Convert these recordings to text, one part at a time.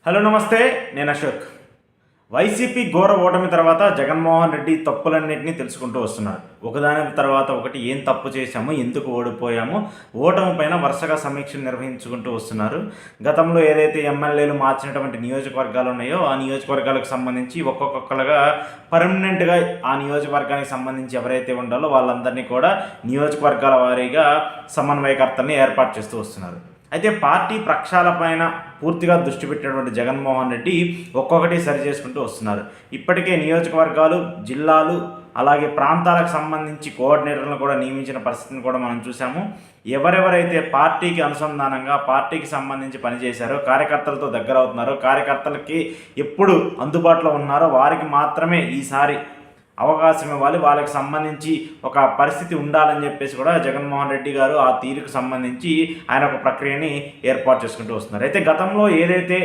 Hello నమస్తే, నేను Ashok. YCP ఘోర ఓటమి తర్వాత జగన్మోహన్ రెడ్డి తప్పులన్నింటినీ తెలుసుకుంటూ వస్తున్నారు. ఒకదాని తర్వాత ఒకటి ఏం తప్పు చేశాము, ఎందుకు ఓడిపోయాము, ఓటమి పైన వరుసగా సమీక్షలు నిర్వహించుకుంటూ వస్తున్నారు. గతంలో ఏదైతే ఎమ్మెల్యేలు మార్చినటువంటి నియోజకవర్గాలు ఉన్నాయో ఆ నియోజకవర్గాలకు సంబంధించి ఒక్కొక్కరుగా పర్మనెంట్గా ఆ నియోజకవర్గానికి సంబంధించి ఎవరైతే ఉండాలో వాళ్ళందరినీ కూడా నియోజకవర్గాల వారీగా సమన్వయకర్తల్ని ఏర్పాటు చేస్తూ వస్తున్నారు. అయితే పార్టీ ప్రక్షాళనపైన పూర్తిగా దృష్టి పెట్టినటువంటి జగన్మోహన్ రెడ్డి ఒక్కొక్కటి సరి చేసుకుంటూ వస్తున్నారు. ఇప్పటికే నియోజకవర్గాలు, జిల్లాలు, అలాగే ప్రాంతాలకు సంబంధించి కోఆర్డినేటర్లను కూడా నియమించిన పరిస్థితిని కూడా మనం చూసాము. ఎవరెవరైతే పార్టీకి అనుసంధానంగా పార్టీకి సంబంధించి పనిచేశారో, కార్యకర్తలతో దగ్గర అవుతున్నారో, కార్యకర్తలకి ఎప్పుడు అందుబాటులో ఉన్నారో వారికి మాత్రమే ఈసారి అవకాశం ఇవ్వాలి, వాళ్ళకి సంబంధించి ఒక పరిస్థితి ఉండాలని చెప్పేసి కూడా జగన్మోహన్ రెడ్డి గారు ఆ తీరుకు సంబంధించి ఆయన ఒక ప్రక్రియని ఏర్పాటు చేసుకుంటూ వస్తున్నారు. అయితే గతంలో ఏదైతే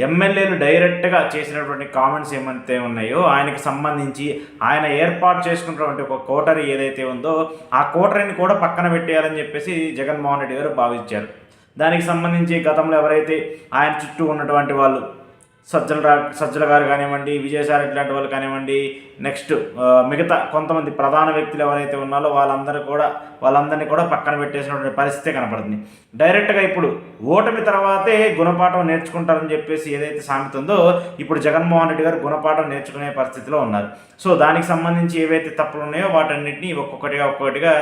ఎమ్మెల్యేలు డైరెక్ట్గా చేసినటువంటి కామెంట్స్ ఏమైతే ఉన్నాయో ఆయనకు సంబంధించి ఆయన ఏర్పాటు చేసుకున్నటువంటి ఒక కోటరీ ఏదైతే ఉందో ఆ కోటరీని కూడా పక్కన పెట్టేయాలని చెప్పేసి జగన్మోహన్ రెడ్డి గారు భావించారు. దానికి సంబంధించి గతంలో ఎవరైతే ఆయన చుట్టూ ఉన్నటువంటి వాళ్ళు సజ్జల గారు కానివ్వండి, విజయసాయి లాంటి వాళ్ళు కానివ్వండి, నెక్స్ట్ మిగతా కొంతమంది ప్రధాన వ్యక్తులు ఎవరైతే ఉన్నారో వాళ్ళందరినీ కూడా పక్కన పెట్టేసినటువంటి పరిస్థితి కనపడుతుంది. డైరెక్ట్గా ఇప్పుడు ఓటమి తర్వాతే గుణపాఠం నేర్చుకుంటారని చెప్పేసి ఏదైతే సామెత ఉందో ఇప్పుడు జగన్మోహన్ రెడ్డి గారు గుణపాఠం నేర్చుకునే పరిస్థితిలో ఉన్నారు. సో దానికి సంబంధించి ఏవైతే తప్పులు ఉన్నాయో వాటన్నిటిని ఒక్కొక్కటిగా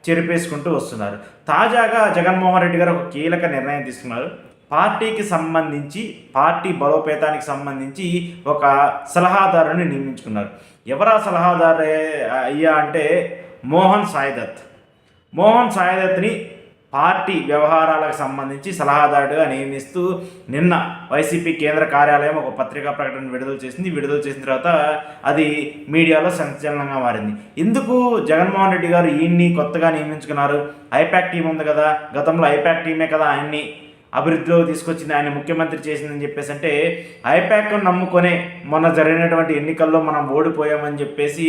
చెరిపేసుకుంటూ వస్తున్నారు. తాజాగా జగన్మోహన్ రెడ్డి గారు ఒక కీలక నిర్ణయం తీసుకున్నారు. పార్టీకి సంబంధించి పార్టీ బలోపేతానికి సంబంధించి ఒక సలహాదారుని నియమించుకున్నారు. ఎవరా సలహాదారు అయ్యా అంటే మోహన్ సాయిదత్ని పార్టీ వ్యవహారాలకు సంబంధించి సలహాదారుడిగా నియమిస్తూ నిన్న వైసీపీ కేంద్ర కార్యాలయం ఒక పత్రికా ప్రకటన విడుదల చేసిన తర్వాత అది మీడియాలో సంచలనంగా మారింది. ఎందుకు జగన్మోహన్ రెడ్డి గారు ఈయన్ని కొత్తగా నియమించుకున్నారు? ఐపాక్ టీం ఉంది కదా, గతంలో ఐపాక్ టీమే కదా ఆయన్ని అభివృద్ధిలో తీసుకొచ్చింది, ఆయన ముఖ్యమంత్రి చేసిందని చెప్పేసి అంటే ఐపాక్ను నమ్ముకొనే మొన్న జరిగినటువంటి ఎన్నికల్లో మనం ఓడిపోయామని చెప్పేసి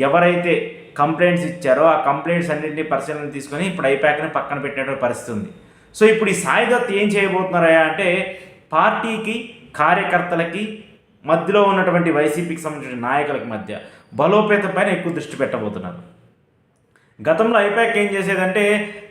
ఎవరైతే కంప్లైంట్స్ ఇచ్చారో ఆ కంప్లైంట్స్ అన్నింటినీ పరిశీలన తీసుకొని ఇప్పుడు ఐపాక్ని పక్కన పెట్టినటువంటి పరిస్థితి ఉంది. సో ఇప్పుడు ఈ సాయిదత్ ఏం చేయబోతున్నారా అంటే పార్టీకి, కార్యకర్తలకి మధ్యలో ఉన్నటువంటి వైసీపీకి సంబంధించిన నాయకులకి మధ్య బలోపేతం పైన ఎక్కువ దృష్టి పెట్టబోతున్నారు. గతంలో ఐపాక్ ఏం చేసేదంటే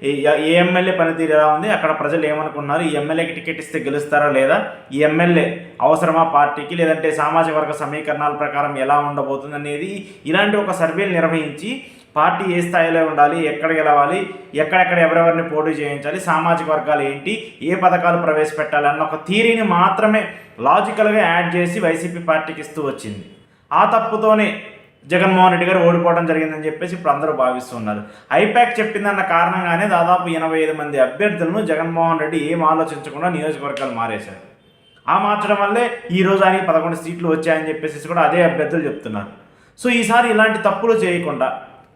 ఏ ఎమ్మెల్యే పనితీరు ఎలా ఉంది, అక్కడ ప్రజలు ఏమనుకున్నారు, ఈ ఎమ్మెల్యేకి టికెట్ ఇస్తే గెలుస్తారా లేదా, ఈ ఎమ్మెల్యే అవసరమా పార్టీకి, లేదంటే సామాజిక వర్గ సమీకరణాల ప్రకారం ఎలా ఉండబోతుంది అనేది ఇలాంటి ఒక సర్వేలు నిర్వహించి పార్టీ ఏ స్థాయిలో ఉండాలి, ఎక్కడ గెలవాలి, ఎక్కడెక్కడ ఎవరెవరిని పోటీ చేయించాలి, సామాజిక వర్గాలు ఏంటి, ఏ పథకాలు ప్రవేశపెట్టాలి అన్న ఒక థియరీని మాత్రమే లాజికల్గా యాడ్ చేసి వైసీపీ పార్టీకి ఇస్తూ వచ్చింది. ఆ తప్పుతోనే జగన్మోహన్ రెడ్డి గారు ఓడిపోవడం జరిగిందని చెప్పేసి ఇప్పుడు అందరూ భావిస్తున్నారు. ఐపాక్ చెప్పిందన్న కారణంగానే దాదాపు 85 మంది అభ్యర్థులను జగన్మోహన్ రెడ్డి ఏం ఆలోచించకుండా నియోజకవర్గాలు మారేశారు. ఆ మార్చడం వల్లే ఈరోజు ఆయనకి 11 సీట్లు వచ్చాయని చెప్పేసి కూడా అదే అభ్యర్థులు చెప్తున్నారు. సో ఈసారి ఇలాంటి తప్పులు చేయకుండా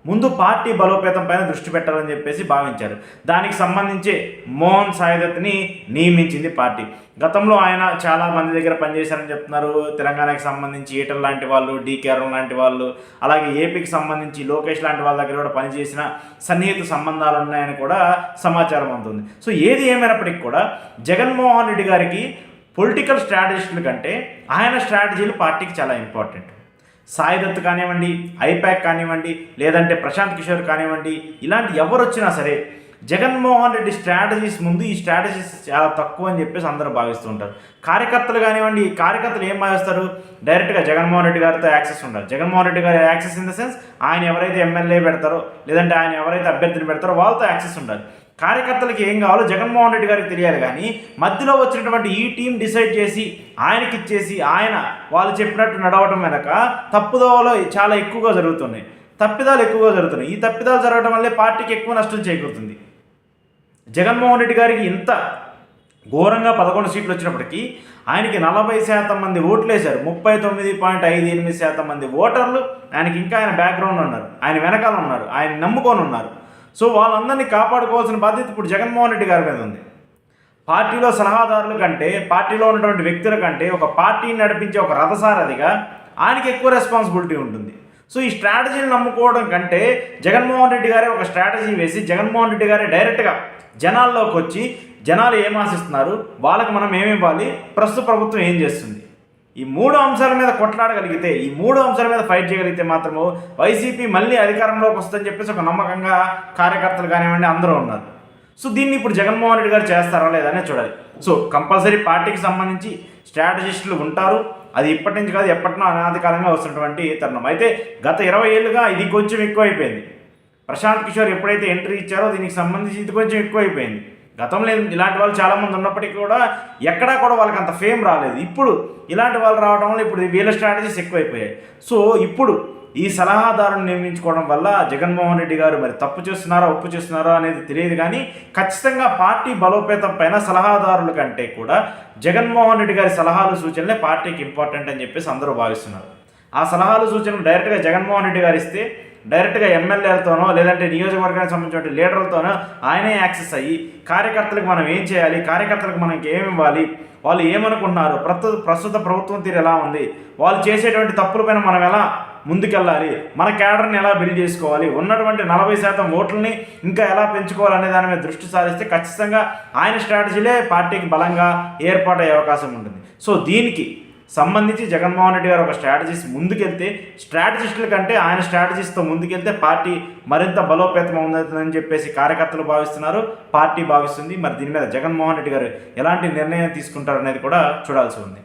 ముందు పార్టీ బలోపేతం పైన దృష్టి పెట్టాలని చెప్పేసి భావించారు. దానికి సంబంధించి మోహన్ సాయిదత్ని నియమించింది పార్టీ. గతంలో ఆయన చాలా మంది దగ్గర పనిచేశారని చెప్తున్నారు. తెలంగాణకి సంబంధించి ఈటల లాంటి వాళ్ళు, డీకే అరుణ్ లాంటి వాళ్ళు, అలాగే ఏపీకి సంబంధించి లోకేష్ లాంటి వాళ్ళ దగ్గర కూడా పనిచేసిన సన్నిహిత సంబంధాలు ఉన్నాయని కూడా సమాచారం అందుతుంది. సో ఏది ఏమైనప్పటికీ కూడా జగన్మోహన్ రెడ్డి గారికి పొలిటికల్ స్ట్రాటజిస్టుల కంటే ఆయన స్ట్రాటజీలు పార్టీకి చాలా ఇంపార్టెంట్. సాయిదత్ కానివ్వండి, ఐపాక్ కానివ్వండి, లేదంటే ప్రశాంత్ కిషోర్ కానివ్వండి, ఇలాంటి ఎవరు వచ్చినా సరే జగన్మోహన్ రెడ్డి స్ట్రాటజీస్ ముందు ఈ స్ట్రాటజీస్ చాలా తక్కువ అని చెప్పేసి అందరూ భావిస్తూ ఉంటారు. కార్యకర్తలు కానివ్వండి, కార్యకర్తలు ఏం భావిస్తారు, డైరెక్ట్గా జగన్మోహన్ రెడ్డి గారితో యాక్సెస్ ఉండాలి. జగన్మోహన్ రెడ్డి గారి యాక్సెస్ ఇన్ ద సెన్స్ ఆయన ఎవరైతే ఎమ్మెల్యే పెడతారో లేదంటే ఆయన ఎవరైతే అభ్యర్థిని పెడతారో వాళ్ళతో యాక్సెస్ ఉండాలి. కార్యకర్తలకి ఏం కావాలో జగన్మోహన్ రెడ్డి గారికి తెలియాలి. కానీ మధ్యలో వచ్చినటువంటి ఈ టీం డిసైడ్ చేసి ఆయనకి ఇచ్చేసి ఆయన వాళ్ళు చెప్పినట్టు నడవడం వెనక తప్పుదోవలో చాలా ఎక్కువగా జరుగుతున్నాయి, తప్పిదాలు ఎక్కువగా జరుగుతున్నాయి. ఈ తప్పిదాలు జరగడం వల్లే పార్టీకి ఎక్కువ నష్టం చేకూరుతుంది. జగన్మోహన్ రెడ్డి గారికి ఇంత ఘోరంగా 11 సీట్లు వచ్చినప్పటికీ ఆయనకి 40% మంది ఓట్లు వేశారు. 39.58% మంది ఓటర్లు ఆయనకి ఇంకా ఆయన బ్యాక్గ్రౌండ్ ఉన్నారు, ఆయన వెనకాల ఉన్నారు, ఆయన నమ్ముకొని ఉన్నారు. సో వాళ్ళందరినీ కాపాడుకోవాల్సిన బాధ్యత ఇప్పుడు జగన్మోహన్ రెడ్డి గారి మీద ఉంది. పార్టీలో సలహాదారుల కంటే, పార్టీలో ఉన్నటువంటి వ్యక్తుల కంటే ఒక పార్టీని నడిపించే ఒక రథసారథిగా ఆయనకి ఎక్కువ రెస్పాన్సిబిలిటీ ఉంటుంది. సో ఈ స్ట్రాటజీని నమ్ముకోవడం కంటే జగన్మోహన్ రెడ్డి గారే ఒక స్ట్రాటజీ వేసి జగన్మోహన్ రెడ్డి గారే డైరెక్ట్గా జనాల్లోకి వచ్చి జనాలు ఏం ఆశిస్తున్నారు, వాళ్ళకి మనం ఏమి ఇవ్వాలి, ప్రస్తుత ప్రభుత్వం ఏం చేస్తుంది, ఈ 3 అంశాల మీద కొట్లాడగలిగితే, ఈ 3 అంశాల మీద ఫైట్ చేయగలిగితే మాత్రము వైసీపీ మళ్ళీ అధికారంలోకి వస్తుందని చెప్పేసి ఒక నమ్మకంగా కార్యకర్తలు కానివ్వండి అందరూ ఉన్నారు. సో దీన్ని ఇప్పుడు జగన్మోహన్ రెడ్డి గారు చేస్తారా లేదనే చూడాలి. సో కంపల్సరీ పార్టీకి సంబంధించి స్ట్రాటజిస్టులు ఉంటారు. అది ఇప్పటి నుంచి కాదు, ఎప్పటినో అనాది కాలంగా వస్తున్నటువంటి తరుణం. అయితే గత 20 ఏళ్ళుగా ఇది కొంచెం ఎక్కువైపోయింది. ప్రశాంత్ కిషోర్ ఎప్పుడైతే ఎంట్రీ ఇచ్చారో దీనికి సంబంధించి ఇది కొంచెం ఎక్కువైపోయింది. గతంలో ఇలాంటి వాళ్ళు చాలామంది ఉన్నప్పటికీ కూడా ఎక్కడా కూడా వాళ్ళకి అంత ఫేమ్ రాలేదు. ఇప్పుడు ఇలాంటి వాళ్ళు రావడం వల్ల ఇప్పుడు వీళ్ళ స్ట్రాటజీస్ ఎక్కువైపోయాయి. సో ఇప్పుడు ఈ సలహాదారుని నియమించుకోవడం వల్ల జగన్మోహన్ రెడ్డి గారు మరి తప్పు చేస్తున్నారా ఒప్పు చేస్తున్నారా అనేది తెలియదు, కానీ ఖచ్చితంగా పార్టీ బలోపేతం పైన సలహాదారుల కంటే కూడా జగన్మోహన్ రెడ్డి గారి సలహాలు సూచనలే పార్టీకి ఇంపార్టెంట్ అని చెప్పేసి అందరూ భావిస్తున్నారు. ఆ సలహాలు సూచనలు డైరెక్ట్గా జగన్మోహన్ రెడ్డి గారు ఇస్తే డైరెక్ట్గా ఎమ్మెల్యేలతోనో లేదంటే నియోజకవర్గానికి సంబంధించిన లీడర్లతోనో ఆయనే యాక్సెస్ అయ్యి కార్యకర్తలకు మనం ఏం చేయాలి, కార్యకర్తలకు మనకి ఏమి ఇవ్వాలి, వాళ్ళు ఏమనుకుంటున్నారు, ప్రస్తుత ప్రభుత్వం తీరు ఎలా ఉంది, వాళ్ళు చేసేటువంటి తప్పులపైన మనం ఎలా ముందుకెళ్ళాలి, మన క్యాడర్ని ఎలా బిల్డ్ చేసుకోవాలి, ఉన్నటువంటి 40% ఓట్లని ఇంకా ఎలా పెంచుకోవాలనే దాని మీద దృష్టి సారిస్తే ఖచ్చితంగా ఆయన స్ట్రాటజీలే పార్టీకి బలంగా ఏర్పాటయ్యే అవకాశం ఉంటుంది. సో దీనికి సంబంధించి జగన్మోహన్ రెడ్డి గారు ఒక స్ట్రాటజీస్ ముందుకెళ్తే, స్ట్రాటజిస్టుల కంటే ఆయన స్ట్రాటజీస్తో ముందుకెళ్తే పార్టీ మరింత బలోపేతం అవుతుందని చెప్పేసి కార్యకర్తలు భావిస్తున్నారు, పార్టీ భావిస్తుంది. మరి దీని మీద జగన్మోహన్ రెడ్డి గారు ఎలాంటి నిర్ణయం తీసుకుంటారు అనేది కూడా చూడాల్సి ఉంది.